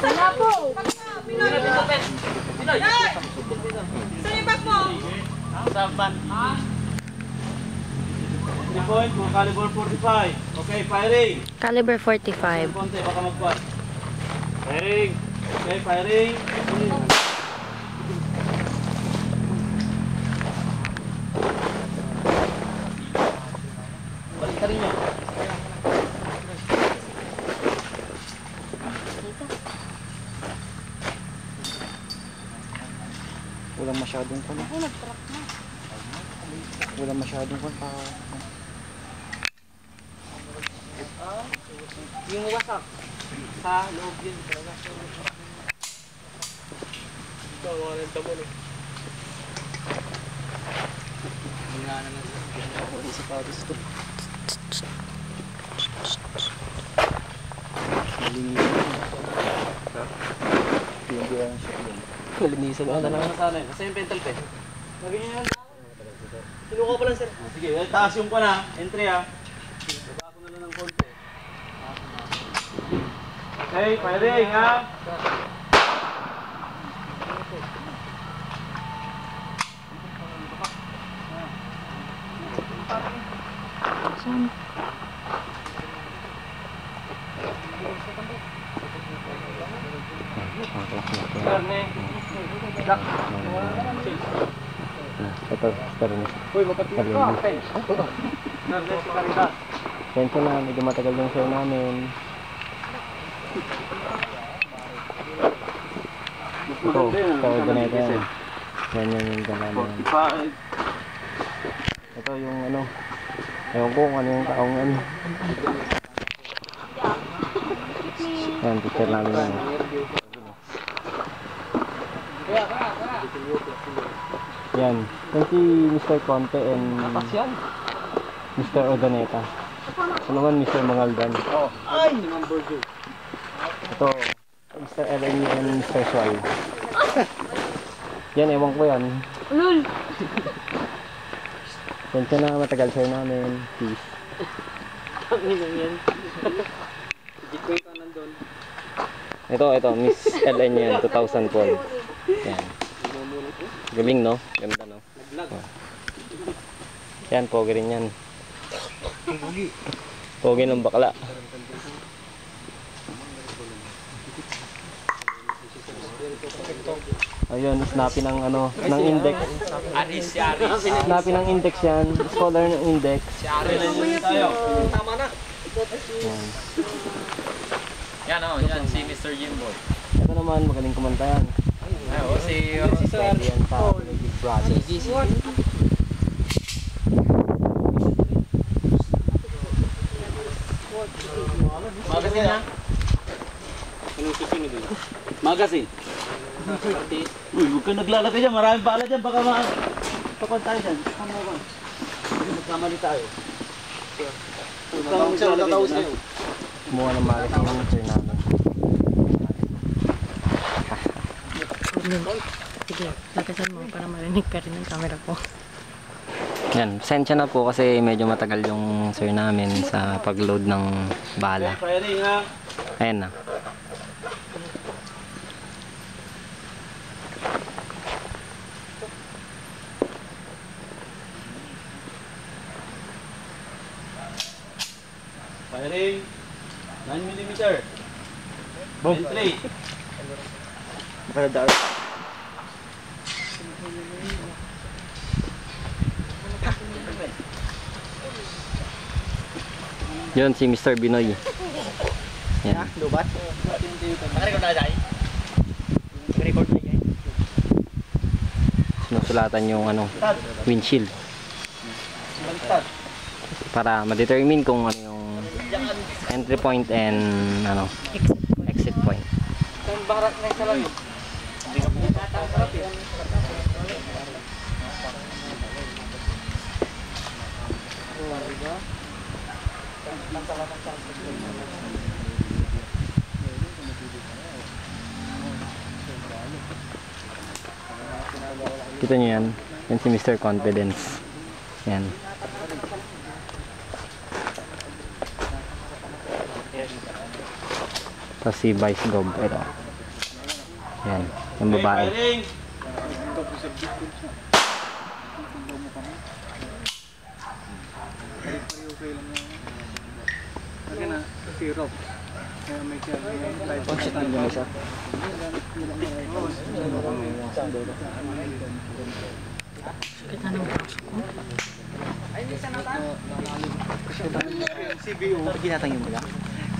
Wala po. Pinoy! Pinoy! Saan yung bag mo? Saban. Point, mga caliber 45. Okay, firing. Caliber 45. Konti, baka magpuan. Firing. Okay, firing. Balik ka rin niya. Walang masyadong pa. Walang masyadong pa. Yung wasak. Sa loob yun talaga. Ito, mga nagtamo na. Wala na lang. Wala sa patos ko. Malinisan ba? Ano na sana yun? Nasa yung pentel pen? Magiging yan. Sinuko pa lang sir. Sige, taas yung pa na. Entry ha. Baba ko na lang ng konti. Okay, firing ha. Saan? Ito, start. Uy, mapatid ka. Penso na, medyo matagal yung show namin. Ito, ganito yan. Yan yung gana namin. Ito yung ano, ewan ko kung ano yung taong ano. Yan, picture namin yan. Yan, yan si Mr. Conte and Mr. Odaneta. Ito naman Mr. Mangaldan. Ito, Mr. LNU and Mr. Sual. Yan, ewan ko yan. Lul. Yan siya na matagal sa'yo namin. Peace. Ito, Miss LN yan, 2004. Yan. Galing, no? Ganda, no? Yan, pogi rin yan. Pogi ng bakla. Ayun, snappy ng ano, ng index. Aris, si Aris. Snappy ng index yan. Scholar ng index. Si Aris na tayo. Tama na. Yan. Yan o, yan si Mr. Jimbo. Ito naman, magaling kumanta yan. Oo, si Sir. Yan sa Big Brothers. Magazine ha? Anong susunod doon? Magazine. Uy, huwag kang naglalagay dyan. Maraming bala dyan. Baka pakon tayo dyan. Magkamali tayo. Huwag kang naglalagay dyan. Kumuha ng magazine yung sir namin. Sige, lakasan mo para marinig ka rin ng camera ko. Yan, pasensya na po kasi medyo matagal yung sir namin sa pag-load ng bala. Firing ha? Ayan na. Firing. 9mm. Entry. Yun si Mr. Binoy. Yan. Lubat. Nakarecord na dahil? Nakarecord na dahil? Sinusulatan yung ano, windshield. Para ma-determine kung ano yung entry point and ano, exit point. Saan barak na isa lang yun? Hindi ka po tatanggap yun. Kita nyo yan. Yan si Mr. Confidence. Yan. Tapos si Vice Gob. Ito. Yan, yung babae. Firing! Sakit na ng braso ko. CBO. Ginatang yung mga.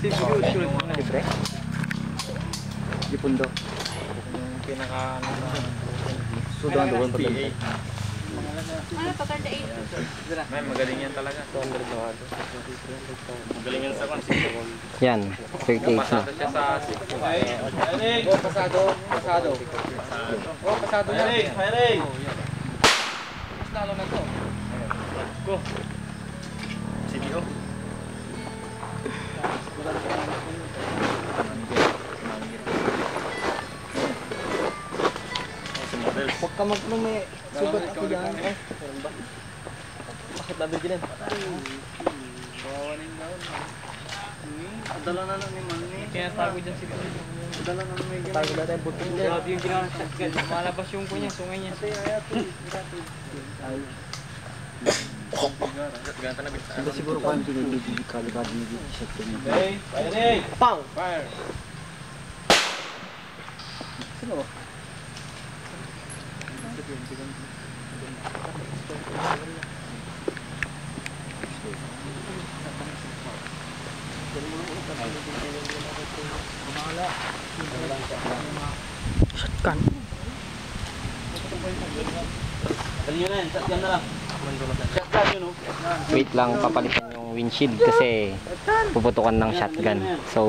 CBO, sure mo na libre. Di pundo. Yung pinaka... Sudan doon pa doon. Ano to, 38? May magaling yan talaga. Magaling yan sa konsep. Yan, 38 na. Pasado siya sa... Firing! Pasado. Pasado. Pasado na. Firing! Firing! Mas lalo na to. Go. CBO. Huwag ka maglume. Sugat ako dyan. Bakit nabi dyan? Adala na lang ni Manny. Kaya tago dyan si Manny. Adala na lang may gina. Tago natin buting dyan. Grabe yung ginawa sa shotgun. Malabas yung kunya, sungay niya. Ganta na bigtaan. Hindi siguro kung kalikado ni shotgun niya. Okay, firing! Pang! Fire! Sino? Shotgun. Dali nyo na yan, shotgun na lang. Shotgun yun, no? Wait lang, papalitan yung windshield kasi puputukan ng shotgun. So,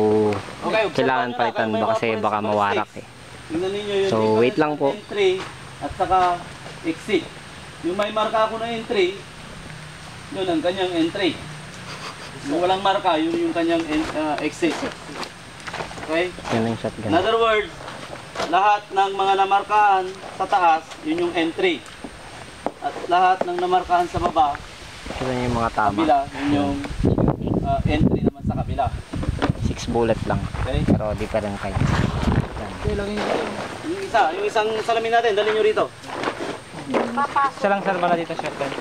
kailangan palitan ba kasi baka mawarak eh. Tingnan ninyo yung So, difference wait lang ng po. entry at saka exit. Yung may marka ako na entry, yun ang kanyang entry. Yung walang marka, yun yung kanyang exit. Okay? Yan ang shotgun. In other words, lahat ng mga namarkahan sa taas, yun yung entry. At lahat ng namarkahan sa baba, Ito na yung mga tama. kabila, yun yung entry naman sa kabila. 6 bullet lang. Okay? Pero different kind. Yan. Yung isang salamin natin, dali nyo rito. Isa lang sir, bala dito shotgun.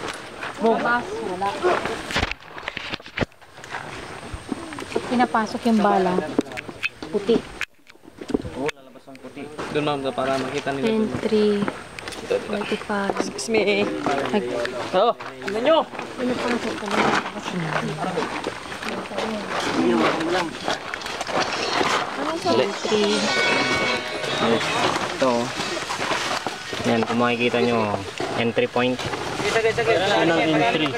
Wala. Pinapasok yung bala. Puti. Oo, lalabas ang puti. Doon ma'am, para makita nila. Entry. 45. Excuse me. Oo, tingnan nyo. Pinapasok ka na. Entry. Ito. Yan, kung makikita nyo, entry point. Yan ang entry.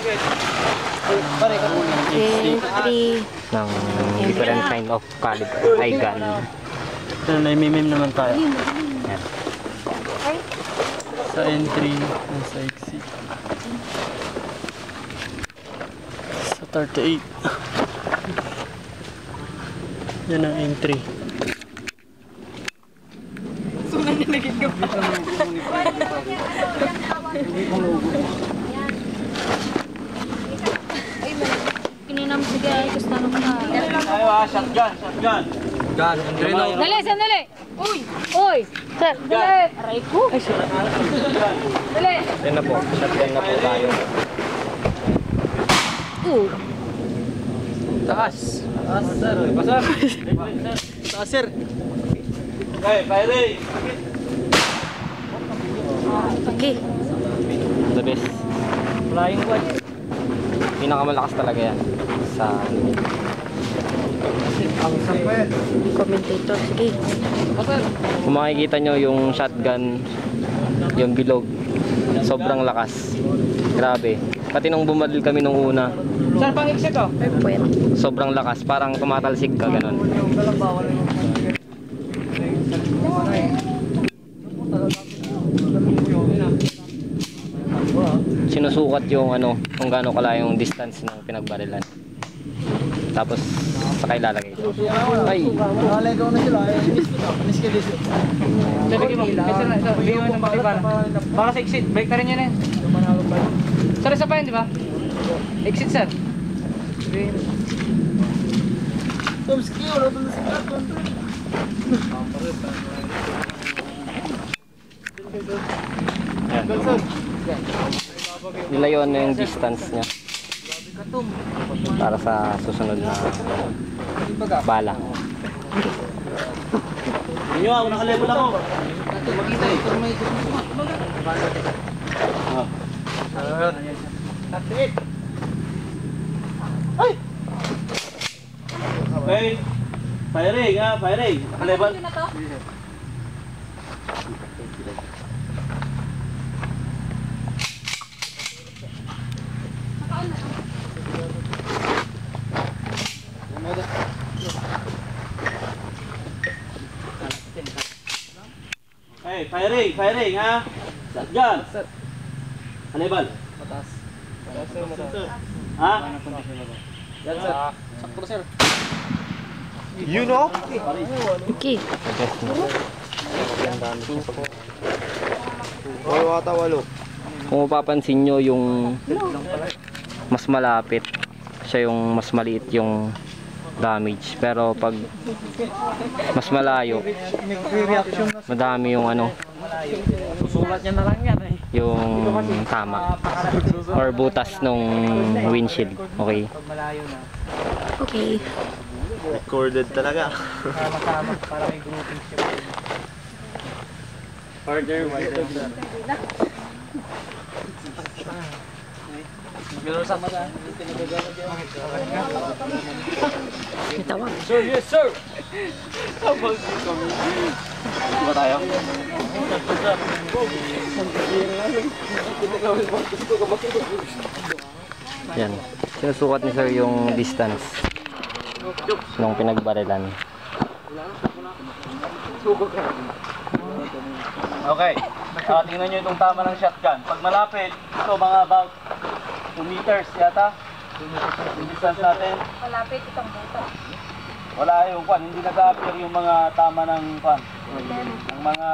Entry. Ng different kind of caliber. Ay, gun. Ito na naimimim naman tayo. Yan. Sa entry, sa exit. Sa 38. Yan ang entry. Pininam sige ay gusto na ka. Tayo shotgun, shotgun. Dali, sandali. Uy, uy. Sir, dali. Aray ko. Ay, sir. Dali. Yan na po. Shotgun na po tayo. Taas. Taas, sir. Pasar. Taas, sir. Okay, firing. Okay. The best. Flying watch. Pinakamalakas talaga yan. Sa Commentator, sige. kung makikita nyo yung shotgun, yung bilog, sobrang lakas. Grabe. Pati nung bumadil kami nung una, Sir, pang-exit oh. Ay, puwet. sobrang lakas. Parang tumatalsik ka, ganun. Sinusukat yung ano, kung gaano kalayo yung distance ng pinagbarilan. Tapos, saka ilalagay ito. Ay! Nakaligaw na sila. Miss ka dito. Sabi mo, kasi na ito, bigyan mo ng patibara. Para sa exit, break na rin yun eh. Sir, isa pa yun, di ba? Exit, sir. Tomski, wala pa na si Clark. Nilayuan na yung distance niya. Para sa susunod na bala. Inyo, ako naka-level ako. Ay! Okay. Firing ha, firing. Naka-level. Hey, firing, firing ha. Shotgun. Naka-level. Ha? Okay. Kung mapapansin nyo yung mas malapit, siya yung mas maliit yung damage. Pero pag mas malayo, madami yung ano, Susulat niya na lang yan eh. yung tama or butas nung windshield. Okay. Okay. Recorded talaga. Sama-sama para may grouping siya. Harder, wider. Pero sama na. May tawag. Sir, yes sir! Diba tayo? Yan. Sinusukat ni sir yung distance nung pinagbarilan. Okay. Tingnan nyo itong tama ng shotgun. Pag malapit, ito mga about 2 meters yata. Yung distance natin. Malapit itong buto. Wala yung kwan, hindi nag-appear yung mga tama ng kwan. Ang mga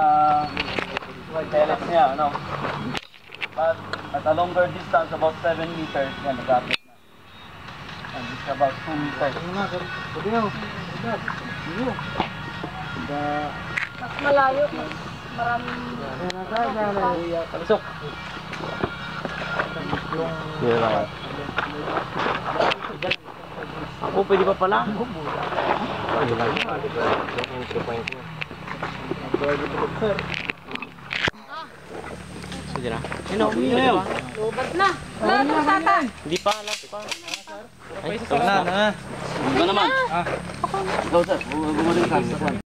pellets niya, ano. But at a longer distance, about 7 meters, yan, nag-appear na. And it's about 2 meters. Mas malayo, mas maraming... Palisok. Yun lang. Ako, pwede pa pala? Sige na. Lubat na! Wala na tata! Hindi pa, last pa. Ay, Ba naman? Ikaw sir, gumaling ka.